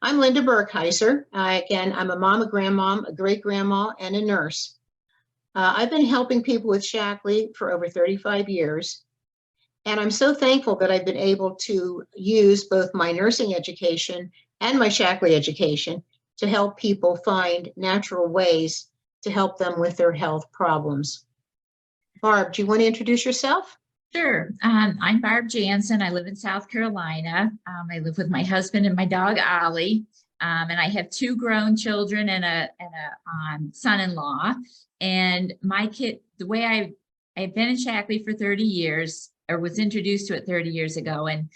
I'm Linda Burkheiser. Again, I'm a mom, a grandmom, a great-grandma, and a nurse. I've been helping people with Shackley for over 35 years, and I'm so thankful that I've been able to use both my nursing education and my Shackley education to help people find natural ways to help them with their health problems. Barb, do you want to introduce yourself? Sure. I'm Barb Janssen. I live in South Carolina. I live with my husband and my dog, Ollie. And I have two grown children and a son-in-law. And my kid, the way I've been in Shackley for 30 years, or was introduced to it 30 years ago. And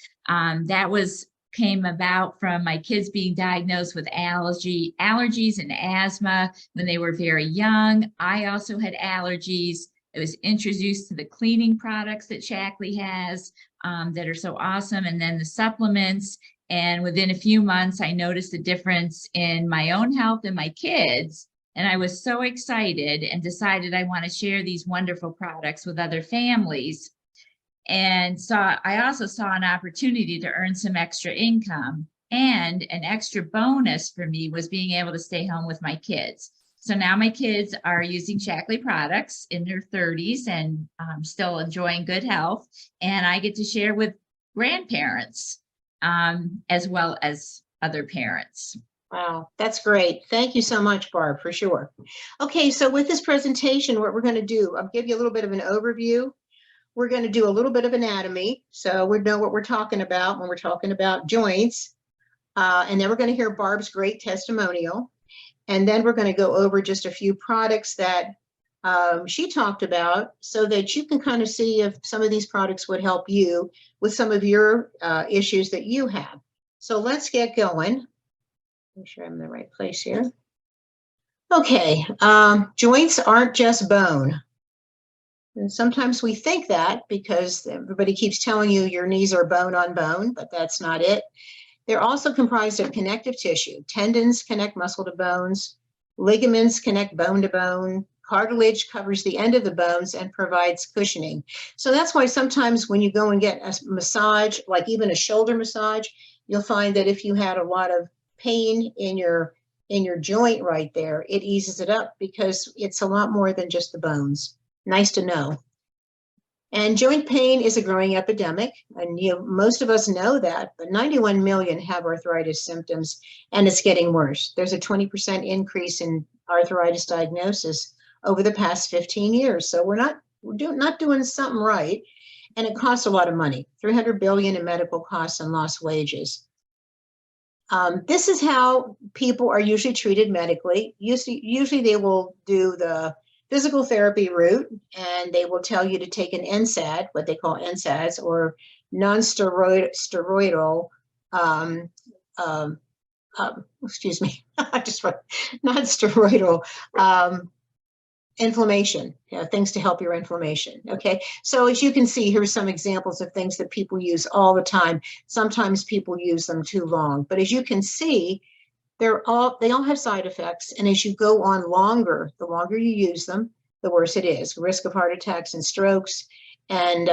that came about from my kids being diagnosed with allergies and asthma when they were very young. I also had allergies. I was introduced to the cleaning products that Shackley has that are so awesome, and then the supplements. And within a few months, I noticed a difference in my own health and my kids. And I was so excited and decided I want to share these wonderful products with other families. And so I also saw an opportunity to earn some extra income. And an extra bonus for me was being able to stay home with my kids. So now my kids are using Shackley products in their 30s and still enjoying good health. And I get to share with grandparents as well as other parents. Wow, that's great. Thank you so much, Barb, for sure. Okay, so with this presentation, what we're going to do, I'll give you a little bit of an overview. We're going to do a little bit of anatomy, so we know what we're talking about when we're talking about joints. And then we're going to hear Barb's great testimonial. And then we're going to go over just a few products that she talked about so that you can kind of see if some of these products would help you with some of your issues that you have. So let's get going. Make sure I'm in the right place here. Okay, joints aren't just bone. And sometimes we think that because everybody keeps telling you your knees are bone on bone, but that's not it. They're also comprised of connective tissue. Tendons connect muscle to bones. Ligaments connect bone to bone. Cartilage covers the end of the bones and provides cushioning. So that's why sometimes when you go and get a massage, like even a shoulder massage, you'll find that if you had a lot of pain in your joint right there, it eases it up because it's a lot more than just the bones. Nice to know. And joint pain is a growing epidemic, and most of us know that, but 91 million have arthritis symptoms, and it's getting worse. There's a 20% increase in arthritis diagnosis over the past 15 years. So we're not doing something right, and it costs a lot of money, 300 billion in medical costs and lost wages. This is how people are usually treated medically. Usually they will do the physical therapy route, and they will tell you to take an NSAID, what they call NSAIDs, or non-steroidal, excuse me, I just wrote non-steroidal inflammation, things to help your inflammation. Okay, so as you can see, here's some examples of things that people use all the time. Sometimes people use them too long, but as you can see, they all have side effects, and as you go on longer, the longer you use them, the worse it is. Risk of heart attacks and strokes, and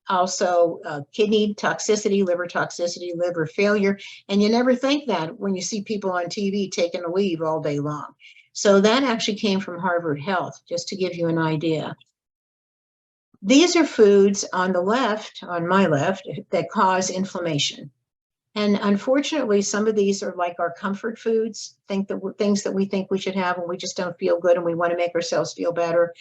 also kidney toxicity, liver failure. And you never think that when you see people on TV taking a leave all day long. So that actually came from Harvard Health, just to give you an idea. These are foods on the left, on my left, that cause inflammation. And unfortunately, some of these are like our comfort foods, things that we think we should have when we just don't feel good and we want to make ourselves feel better.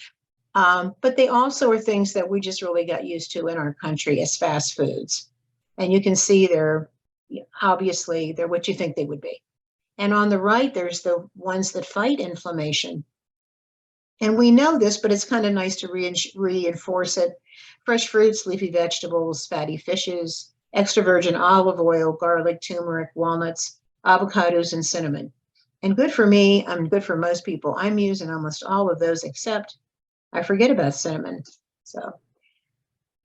But they also are things that we just really got used to in our country as fast foods. And you can see they're what you think they would be. And on the right, there's the ones that fight inflammation. And we know this, but it's kind of nice to reinforce it. Fresh fruits, leafy vegetables, fatty fishes, extra virgin olive oil, garlic, turmeric, walnuts, avocados, and cinnamon. And good for me, good for most people. I'm using almost all of those, except I forget about cinnamon.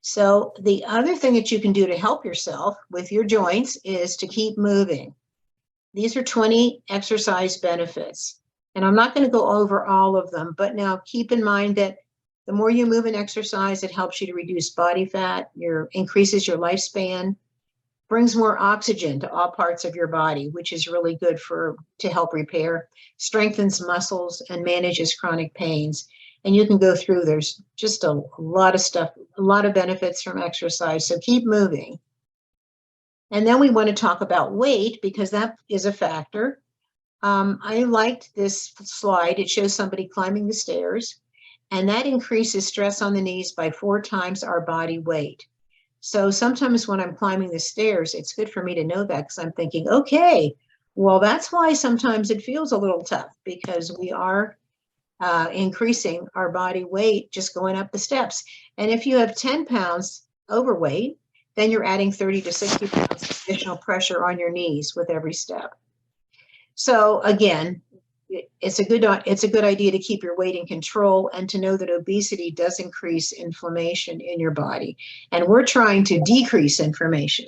So the other thing that you can do to help yourself with your joints is to keep moving. These are 20 exercise benefits. And I'm not going to go over all of them, but now keep in mind that the more you move and exercise, it helps you to reduce body fat, increases your lifespan. brings more oxygen to all parts of your body, which is really good to help repair, strengthens muscles, and manages chronic pains. And you can go through, there's just a lot of stuff, a lot of benefits from exercise. So keep moving. And then we want to talk about weight, because that is a factor. I liked this slide. It shows somebody climbing the stairs, and that increases stress on the knees by 4 times our body weight. So sometimes when I'm climbing the stairs, it's good for me to know that, because I'm thinking, okay, well, that's why sometimes it feels a little tough, because we are increasing our body weight just going up the steps. And if you have 10 pounds overweight, then you're adding 30 to 60 pounds of additional pressure on your knees with every step. So again, it's a good idea to keep your weight in control, and to know that obesity does increase inflammation in your body. And we're trying to decrease inflammation.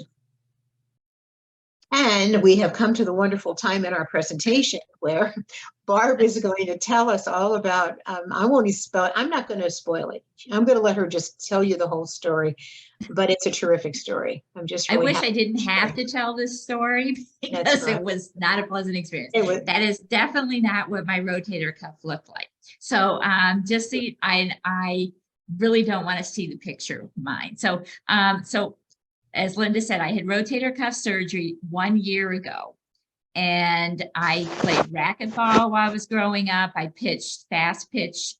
And we have come to the wonderful time in our presentation where Barb is going to tell us all about, I'm not going to spoil it. I'm going to let her just tell you the whole story, but it's a terrific story. I wish I didn't have to tell this story, because right. It was not a pleasant experience. That is definitely not what my rotator cuff looked like. So just see, I really don't want to see the picture of mine. So as Linda said, I had rotator cuff surgery 1 year ago, and I played racquetball while I was growing up. I pitched fast pitch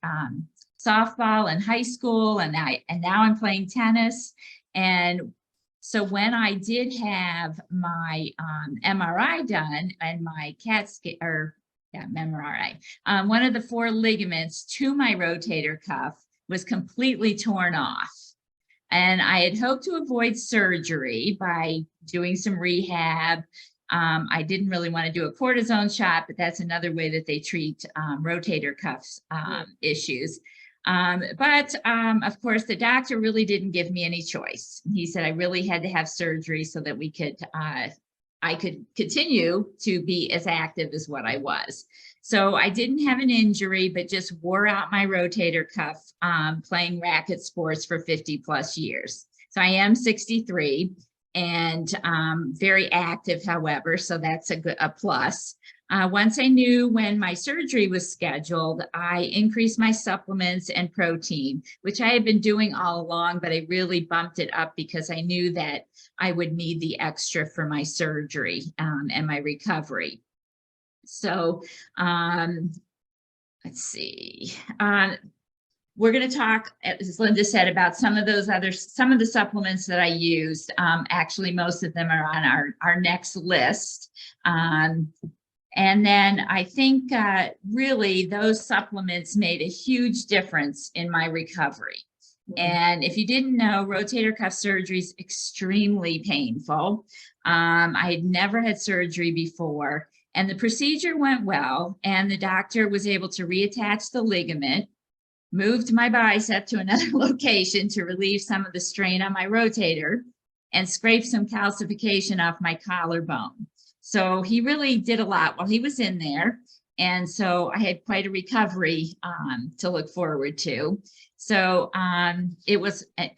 softball in high school, and now I'm playing tennis. And so when I did have my MRI done and my MRI, one of the 4 ligaments to my rotator cuff was completely torn off. And I had hoped to avoid surgery by doing some rehab. I didn't really want to do a cortisone shot, but that's another way that they treat rotator cuffs issues. But of course, the doctor really didn't give me any choice. He said I really had to have surgery so that I could continue to be as active as what I was. So I didn't have an injury, but just wore out my rotator cuff playing racket sports for 50 plus years. So I am 63 and very active, however, so that's a plus. Once I knew when my surgery was scheduled, I increased my supplements and protein, which I had been doing all along, but I really bumped it up because I knew that I would need the extra for my surgery and my recovery. So let's see. We're going to talk, as Linda said, about some of the supplements that I used. Actually, most of them are on our next list. And then I think really those supplements made a huge difference in my recovery. And if you didn't know, rotator cuff surgery is extremely painful. I had never had surgery before, and the procedure went well, and the doctor was able to reattach the ligament, moved my bicep to another location to relieve some of the strain on my rotator, and scraped some calcification off my collarbone. So he really did a lot while he was in there. And so I had quite a recovery to look forward to. So it was an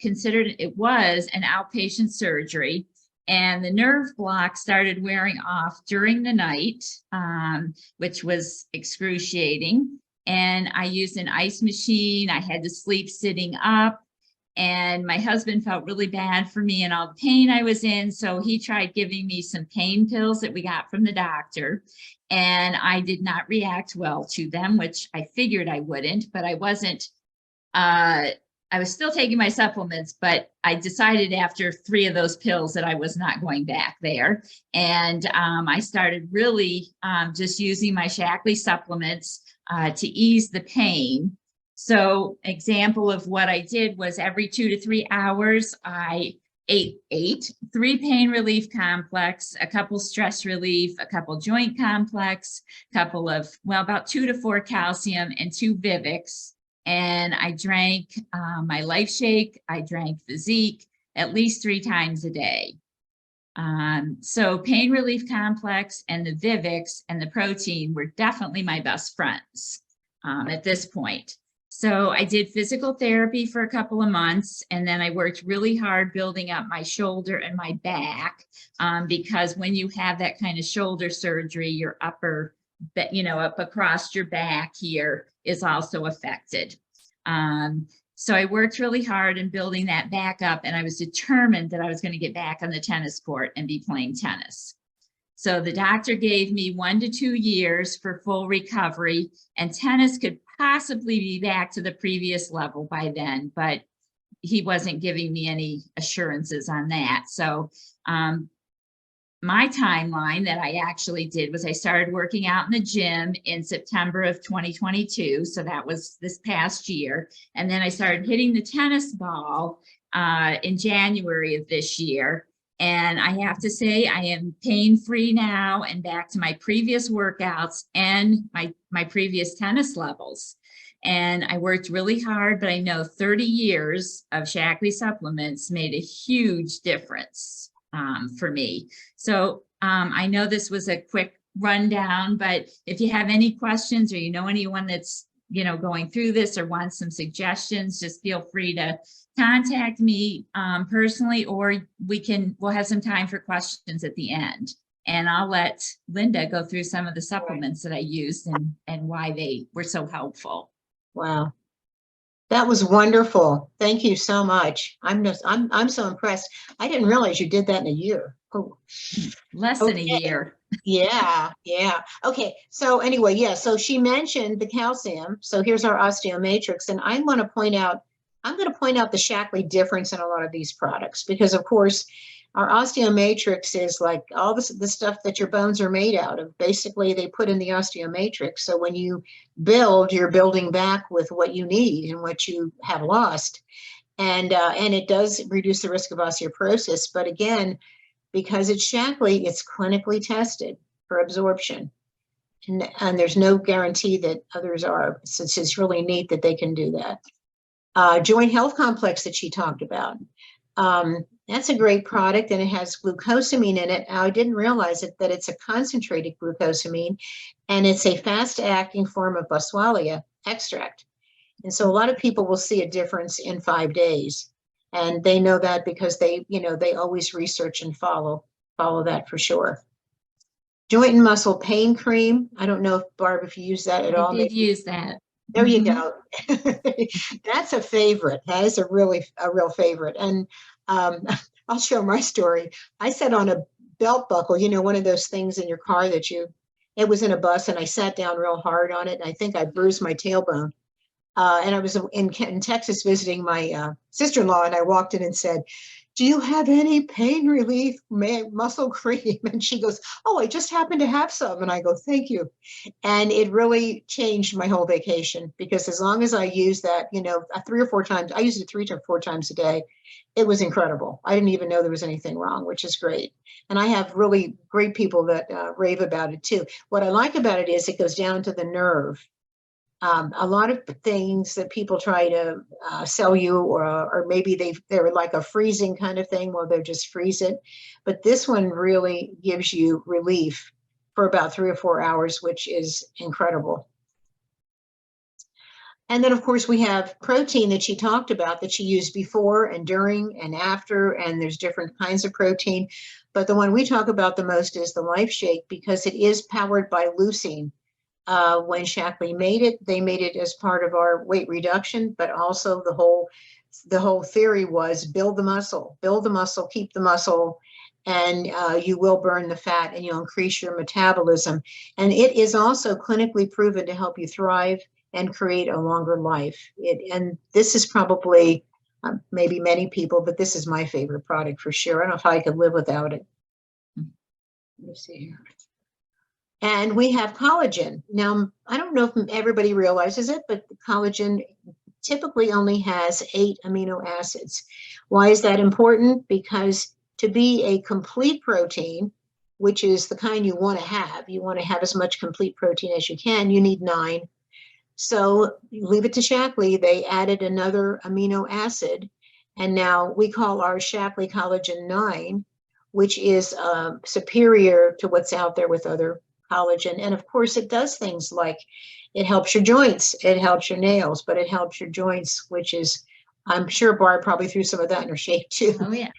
outpatient surgery, and the nerve block started wearing off during the night, which was excruciating. And I used an ice machine. I had to sleep sitting up. And my husband felt really bad for me and all the pain I was in. So he tried giving me some pain pills that we got from the doctor. And I did not react well to them, which I figured I wouldn't, but I wasn't. I was still taking my supplements, but I decided after 3 of those pills that I was not going back there. And I started really just using my Shaklee supplements to ease the pain. So example of what I did was every 2 to 3 hours, I ate 3 pain relief complex, a couple stress relief, a couple joint complex, couple of, about 2 to 4 calcium and 2 Vivix. And I drank my Life Shake, I drank Physique at least 3 times a day. So pain relief complex and the Vivix and the protein were definitely my best friends at this point. So I did physical therapy for a couple of months, and then I worked really hard building up my shoulder and my back, because when you have that kind of shoulder surgery, your upper, up across your back here is also affected. So I worked really hard in building that back up, and I was determined that I was going to get back on the tennis court and be playing tennis. So the doctor gave me 1 to 2 years for full recovery, and tennis could possibly be back to the previous level by then, but he wasn't giving me any assurances on that. So my timeline that I actually did was I started working out in the gym in September of 2022. So that was this past year. And then I started hitting the tennis ball in January of this year. And I have to say, I am pain-free now and back to my previous workouts and my previous tennis levels. And I worked really hard, but I know 30 years of Shaklee supplements made a huge difference for me. So I know this was a quick rundown, but if you have any questions or you know anyone that's going through this or wants some suggestions, just feel free to contact me personally, or we'll have some time for questions at the end. And I'll let Linda go through some of the supplements that I used and why they were so helpful. Wow. That was wonderful. Thank you so much. I'm so impressed. I didn't realize you did that in a year. Oh, less than a year. Yeah. Okay. So anyway, yeah. So she mentioned the calcium. So here's our osteomatrix, and I'm going to point out the Shaklee difference in a lot of these products, because of course our osteomatrix is like all the stuff that your bones are made out of. Basically, they put in the osteomatrix. So when you build, you're building back with what you need and what you have lost. And it does reduce the risk of osteoporosis. But again, because it's Shaklee, it's clinically tested for absorption. And there's no guarantee that others are. So it's really neat that they can do that. Joint Health Complex that she talked about. That's a great product, and it has glucosamine in it. I didn't realize that it's a concentrated glucosamine, and it's a fast-acting form of Boswellia extract. And so a lot of people will see a difference in 5 days, and they know that because they always research and follow that for sure. Joint and muscle pain cream. I don't know if Barb, if you use that at all. I did use that. There you go. That's a favorite. That is a real favorite. And I'll share my story. I sat on a belt buckle, one of those things in your car it was in a bus, and I sat down real hard on it. And I think I bruised my tailbone. And I was in Texas visiting my sister-in-law, and I walked in and said, "Do you have any pain relief muscle cream?" And she goes, "Oh, I just happen to have some." And I go, "Thank you." And it really changed my whole vacation, because as long as I used that, 3 or 4 times, I used it 3 to 4 times a day. It was incredible. I didn't even know there was anything wrong, which is great. And I have really great people that rave about it too. What I like about it is it goes down to the nerve. A lot of things that people try to sell you, or maybe they're like a freezing kind of thing, well, they'll just freeze it. But this one really gives you relief for about 3 or 4 hours, which is incredible. And then, of course, we have protein that she talked about, that she used before and during and after, and there's different kinds of protein. But the one we talk about the most is the Life Shake, because it is powered by leucine. When Shaklee made it, they made it as part of our weight reduction, but also the whole theory was build the muscle, keep the muscle, and you will burn the fat and you'll increase your metabolism. And it is also clinically proven to help you thrive and create a longer life. And this is probably, maybe many people, but this is my favorite product for sure. I don't know if I could live without it. Let me see here. And we have collagen. Now, I don't know if everybody realizes it, but collagen typically only has 8 amino acids. Why is that important? Because to be a complete protein, which is the kind you want to have as much complete protein as you can, you need 9. So leave it to Shaklee. They added another amino acid, and now we call our Shaklee collagen 9, which is superior to what's out there with other collagen. And of course, it does things like it helps your joints, it helps your nails, but it helps your joints, which is, I'm sure Barb probably threw some of that in her shake too. Oh, yeah.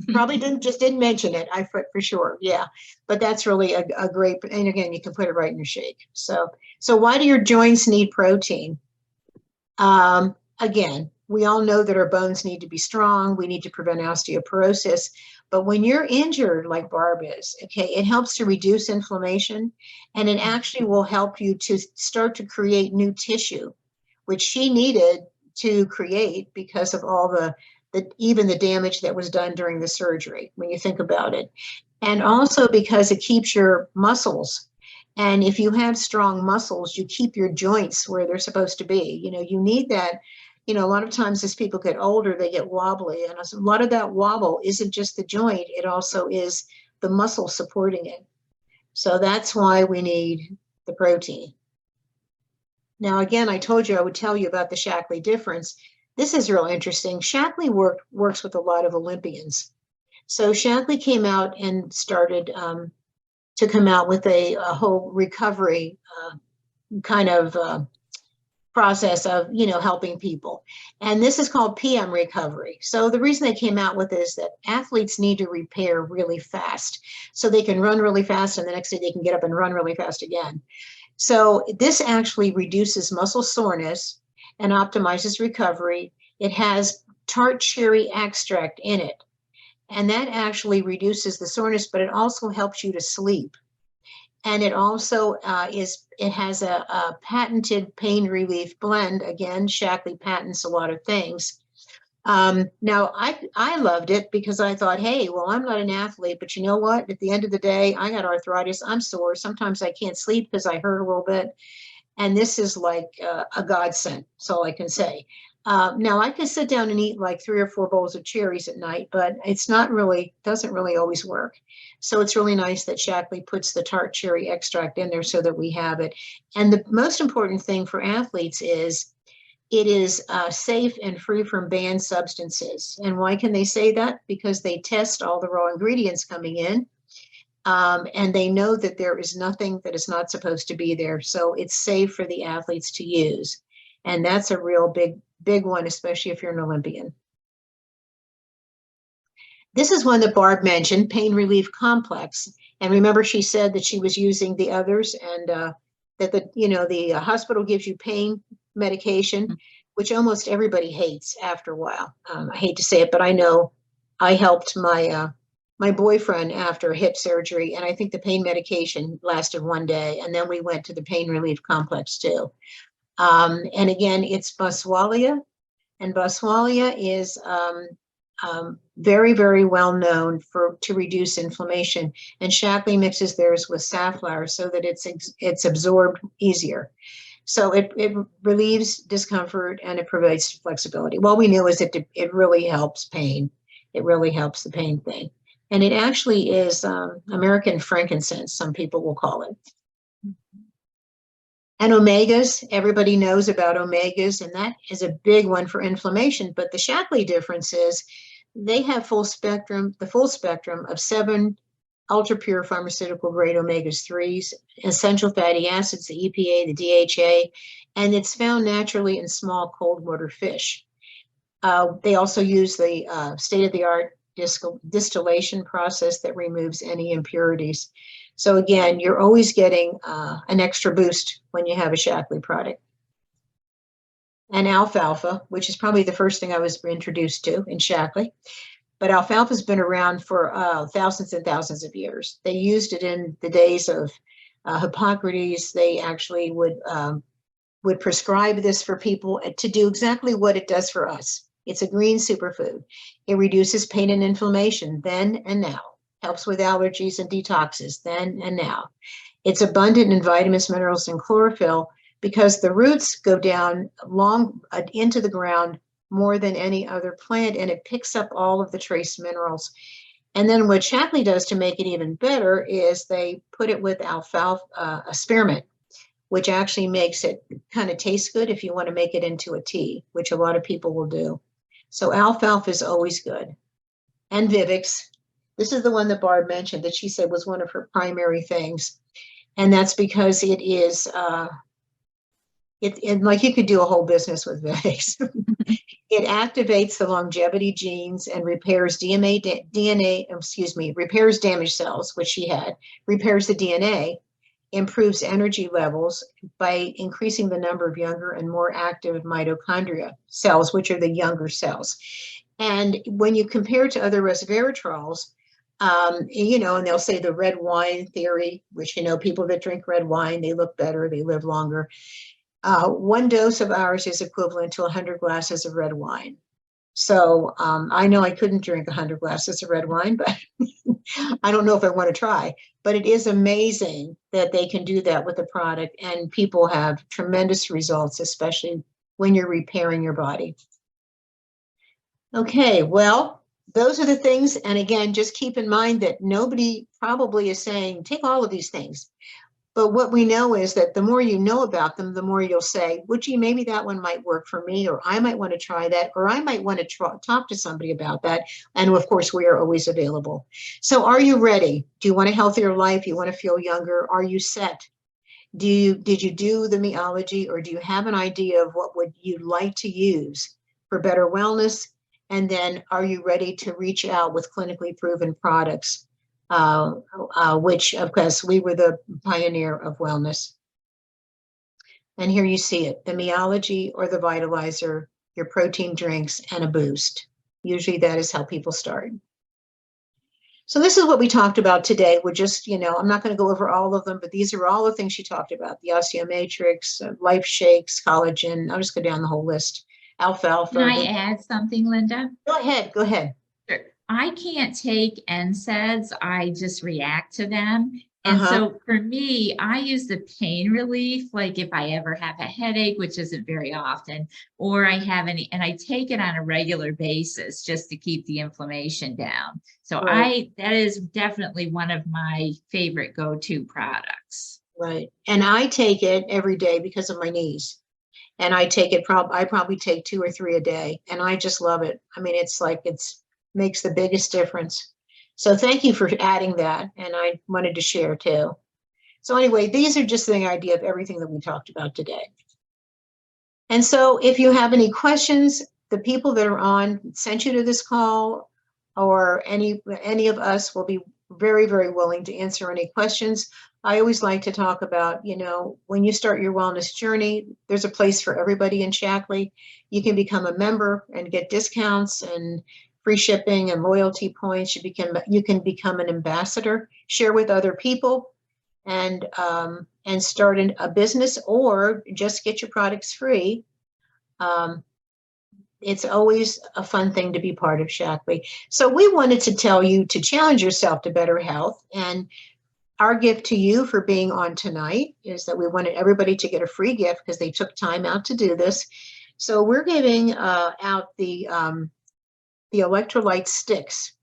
Probably didn't mention it. I for sure. Yeah. But that's really a great, and again, you can put it right in your shake. So why do your joints need protein? Again, we all know that our bones need to be strong. We need to prevent osteoporosis. But when you're injured, like Barb is, okay, it helps to reduce inflammation, and it actually will help you to start to create new tissue, which she needed to create because of all the even the damage that was done during the surgery, when you think about it. And also because it keeps your muscles. And if you have strong muscles, you keep your joints where they're supposed to be. You know, you need that. You know, a lot of times as people get older, they get wobbly. And a lot of that wobble isn't just the joint, it also is the muscle supporting it. So that's why we need the protein. Now, again, I told you I would tell you about the Shaklee difference. This is real interesting. Shaklee works with a lot of Olympians. So Shaklee came out and started to come out with a whole recovery kind of process of, you know, helping people. And this is called PM recovery. So the reason they came out with it is that athletes need to repair really fast. So they can run really fast and the next day they can get up and run really fast again. So this actually reduces muscle soreness and optimizes recovery. It has tart cherry extract in it. And that actually reduces the soreness, but it also helps you to sleep. And it also it has a patented pain relief blend. Again, Shaklee patents a lot of things. Now, I loved it because I thought, hey, well, I'm not an athlete, but you know what? At the end of the day, I got arthritis. I'm sore. Sometimes I can't sleep because I hurt a little bit. And this is like a godsend. That's all I can say. Now, I could sit down and eat like 3 or 4 bowls of cherries at night, but it's not really, doesn't really always work. So it's really nice that Shaklee puts the tart cherry extract in there so that we have it. And the most important thing for athletes is it is safe and free from banned substances. And why can they say that? Because they test all the raw ingredients coming in. And they know that there is nothing that is not supposed to be there. So it's safe for the athletes to use. And that's a real big one, especially if you're an Olympian. This is one that Barb mentioned, Pain Relief Complex. And remember, she said that she was using the others and that the hospital gives you pain medication, which almost everybody hates after a while. I hate to say it, but I know I helped my boyfriend after hip surgery, and I think the pain medication lasted 1 day, and then we went to the Pain Relief Complex too. And again, it's Boswellia, and Boswellia is very, very well known to reduce inflammation. And Shaklee mixes theirs with safflower so that it's absorbed easier. So it relieves discomfort and it provides flexibility. What we knew is that it really helps pain. It really helps the pain thing. And it actually is American frankincense, some people will call it. And omegas, everybody knows about omegas, and that is a big one for inflammation. But the Shaklee difference is they have the full spectrum of 7 ultra pure pharmaceutical grade omegas-3s, essential fatty acids, the EPA, the DHA, and it's found naturally in small cold water fish. They also use the state-of-the-art distillation process that removes any impurities. So again, you're always getting an extra boost when you have a Shaklee product. And alfalfa, which is probably the first thing I was introduced to in Shaklee. But alfalfa's been around for thousands and thousands of years. They used it in the days of Hippocrates. They actually would prescribe this for people to do exactly what it does for us. It's a green superfood. It reduces pain and inflammation then and now. Helps with allergies and detoxes then and now. It's abundant in vitamins, minerals, and chlorophyll because the roots go down long into the ground more than any other plant, and it picks up all of the trace minerals. And then what Shaklee does to make it even better is they put it with alfalfa spearmint, which actually makes it kind of taste good if you want to make it into a tea, which a lot of people will do. So alfalfa is always good. And Vivix, this is the one that Barb mentioned that she said was one of her primary things. And that's because it is, like you could do a whole business with this. It activates the longevity genes and repairs repairs damaged cells, which she had, repairs the DNA, improves energy levels by increasing the number of younger and more active mitochondria cells, which are the younger cells. And when you compare to other resveratrols, and they'll say the red wine theory, which, people that drink red wine, they look better, they live longer. One dose of ours is equivalent to 100 glasses of red wine. So I know I couldn't drink 100 glasses of red wine, but I don't know if I want to try. But it is amazing that they can do that with the product, and people have tremendous results, especially when you're repairing your body. Okay, well, those are the things. And again, just keep in mind that nobody probably is saying, take all of these things. But what we know is that the more you know about them, the more you'll say, well, gee, maybe that one might work for me, or I might want to try that, or I might want to talk to somebody about that. And of course, we are always available. So are you ready? Do you want a healthier life? You want to feel younger? Are you set? Did you do the meology, or do you have an idea of what would you like to use for better wellness? And then are you ready to reach out with clinically proven products? Which, of course, we were the pioneer of wellness. And here you see it, the meology or the vitalizer, your protein drinks, and a boost. Usually that is how people start. So this is what we talked about today. We're just, I'm not going to go over all of them, but these are all the things she talked about: the osteomatrix, life shakes, collagen. I'll just go down the whole list. Alfalfa. Can I add something, Linda? Go ahead. Sure. I can't take NSAIDs. I just react to them. And so for me, I use the pain relief, like if I ever have a headache, which isn't very often, or I have any, and I take it on a regular basis just to keep the inflammation down. So Right. that is definitely one of my favorite go-to products. Right. And I take it every day because of my knees. And I take it, I probably take 2 or 3 a day, and I just love it. I mean, it's like, makes the biggest difference. So thank you for adding that. And I wanted to share too. So anyway, these are just the idea of everything that we talked about today. And so if you have any questions, the people that are on sent you to this call, or any of us will be very, very willing to answer any questions. I always like to talk about, when you start your wellness journey, there's a place for everybody in Shaklee. You can become a member and get discounts and free shipping and loyalty points. You can become an ambassador, share with other people, and start a business, or just get your products free. It's always a fun thing to be part of Shaklee. So we wanted to tell you to challenge yourself to better health. And our gift to you for being on tonight is that we wanted everybody to get a free gift because they took time out to do this. So we're giving out the electrolyte sticks.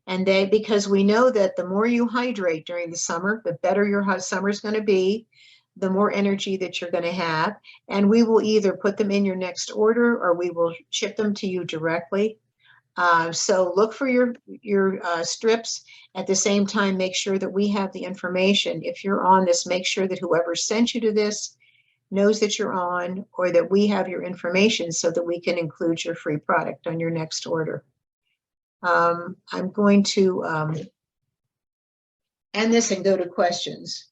And because we know that the more you hydrate during the summer, the better your summer is going to be, the more energy that you're going to have. And we will either put them in your next order, or we will ship them to you directly. So look for your strips. At the same time, make sure that we have the information. If you're on this, make sure that whoever sent you to this knows that you're on, or that we have your information so that we can include your free product on your next order. I'm going to end this and go to questions.